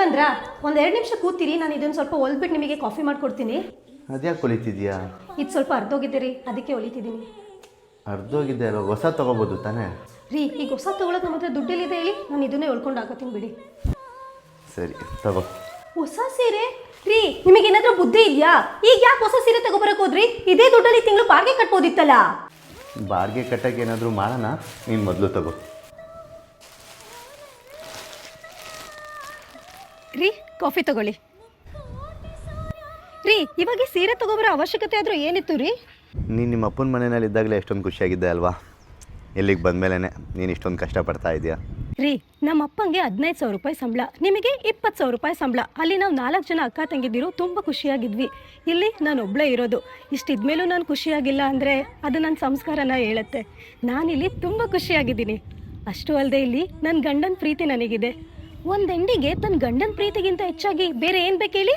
ಬಂದ್ರಾ? ಒಂದು 2 ನಿಮಿಷ ಕೂತಿರಿ, ನಾನು ಇದನ್ನು ಸ್ವಲ್ಪ ಹೊಲ್ಬಿಟ್ಟು ನಿಮಗೆ ಕಾಫಿ ಮಾಡಿಕೊಡ್ತೀನಿ. ಅದ್ಯಾಕೆ ಹೊಲಿತಿದ್ಯಾ? ಇದು ಸ್ವಲ್ಪ ಅರ್ಧೋಗಿದೆ ರೀ, ಅದಕ್ಕೆ ಹೊಲಿತಿದ್ದೀನಿ. ಅರ್ಧೋಗಿದ್ದೆ ಅಲ್ವ, ಹೊಸ ತೊಗೋಬೋದು ತಾನೇ? ರೀ, ಈಗ ಹೊಸ ತೊಗೊಳಕ್ಕೆ ನಮ್ಮ ಹತ್ರ ದುಡ್ಡೆಲ್ಲಿದೆ ಹೇಳಿ, ನಾನು ಇದನ್ನೇ ಹೊಲ್ಕೊಂಡು ಹಾಕೋತೀನಿ ಬಿಡಿ. ಸರಿ ತಗೋ. ಹೊಸ ಸೀರೆ? ರೀ, ನಿಮಗೇನಾದರೂ ಬುದ್ಧಿ ಇದೆಯಾ? ಈಗ ಯಾಕೆ ಹೊಸ ಸೀರೆ ತಗೋಬರಕ್ಕೆ ಹೋದ್ರಿ? ಇದೇ ದುಡ್ಡಲ್ಲಿ ತಿಂಗಳು ಬಾಡಿಗೆ ಕಟ್ಬೋದಿತ್ತಲ್ಲ. ಬಾಡಿಗೆ ಕಟ್ಟಕ್ಕೆ ಏನಾದರೂ ಮಾಡೋಣ, ನೀನು ಮೊದಲು ತಗೋ. ರೀ, ಕಾಫಿ ತಗೊಳ್ಳಿ. ರೀ, ಇವಾಗ ಸೀರೆ ತಗೋಬರೋ ಅವಶ್ಯಕತೆ ಆದರೂ ಏನಿತ್ತು ರೀ? ನೀನು ನಿಮ್ಮ ಅಪ್ಪನ ಮನೆಯಲ್ಲಿ ಇದ್ದಾಗಲೇ ಎಷ್ಟೊಂದು ಖುಷಿಯಾಗಿದ್ದೆ ಅಲ್ವಾ? ಇಲ್ಲಿಗೆ ಬಂದಮೇಲೆ ನೀನು ಇಷ್ಟೊಂದು ಕಷ್ಟಪಡ್ತಾ ಇದೆಯಾ? ರೀ, ನಮ್ಮ ಅಪ್ಪಂಗೆ 15,000 ರೂಪಾಯಿ ಸಂಬಳ, ನಿಮಗೆ 20,000 ರೂಪಾಯಿ ಸಂಬಳ. ಅಲ್ಲಿ ನಾವು 4 ಜನ ಅಕ್ಕ ತಂಗಿದ್ದೀರು, ತುಂಬ ಖುಷಿಯಾಗಿದ್ವಿ. ಇಲ್ಲಿ ನಾನು ಒಬ್ಬಳೇ ಇರೋದು. ಇಷ್ಟಿದ್ಮೇಲೂ ನಾನು ಖುಷಿಯಾಗಿಲ್ಲ ಅಂದರೆ ಅದು ನನ್ನ ಸಂಸ್ಕಾರನ ಹೇಳುತ್ತೆ. ನಾನಿಲ್ಲಿ ತುಂಬ ಖುಷಿಯಾಗಿದ್ದೀನಿ. ಅಷ್ಟು ಅಲ್ಲದೆ ಇಲ್ಲಿ ನನ್ನ ಗಂಡನ ಪ್ರೀತಿ ನನಗಿದೆ. ಒಂದು ಹೆಣ್ಣಿಗೆ ತನ್ನ ಗಂಡನ ಪ್ರೀತಿಗಿಂತ ಹೆಚ್ಚಾಗಿ ಬೇರೆ ಏನು ಬೇಕು ಹೇಳಿ?